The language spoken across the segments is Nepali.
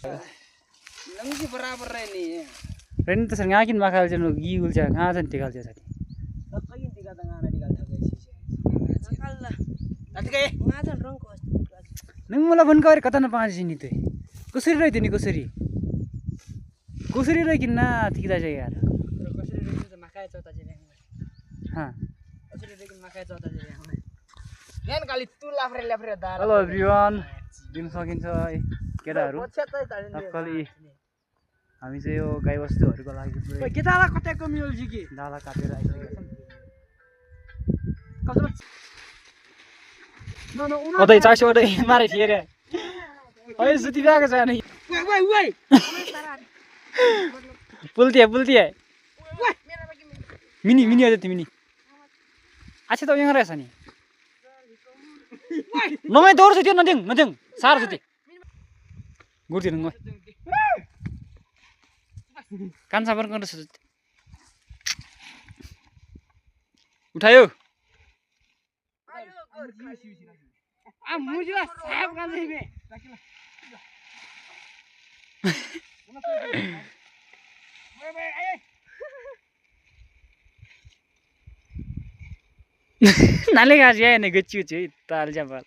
नंगी बराबर रहे नहीं है रेन तो संगा किन माखाल जनो गी उल्चा कहाँ जन टिकाल छ साथी कहीं टिका त गाना टिका था कैसे कल्ला अत गए वहां जन रंग को नंग मलाई भन गरे कता न पाँच नि त कसरी रहि तिनी कसरी रहि किन ना थिदा छ यार कसरी रहि त मकाए चौता जे हां कसरी रहि मकाए चौता जे यान गाली तु लाफ्रे दार हेलो एभ्रीवन दिन सकिन्छ है केटाहरु नक्कली हामी चाहिँ यो गाईबस्तुहरुको लागि पुरै के दाला कतेको मिल जी कि दाला काटेर आइसकेका छन् कसो ओदै चासो ओदै मारे थिए रे ओइ सुति भएको छ नि ओइ पुल्तिए मिनी अझै तिमी अच्छा त यहाँ रहेछ नि नमै दौड छ त्यो नदिङ सार छ त्यो गुर्दिन गयो कान साबर गर्नु छ उठायो आ मुझे साहब का नहीं में नाले गाज या ने गच्ची ताल जाबाल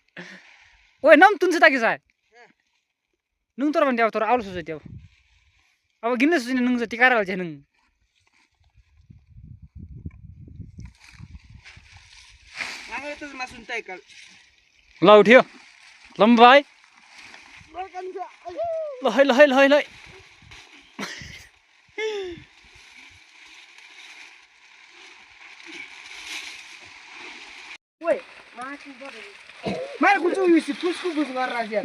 ओए नम तुनसे ताकि साय नुङ तर भन्ने अब तर आउल सोचे त्यो अब गिन्ने सोच्ने नुङ चाहिँ टिकारा हाल्छ नुङ आगे तो मासुन ताइकल ल उठ्यो लम्बा भाइ ल ओए मासु बडे मार कुछु युसी फुसको बुझ गरेर राख्या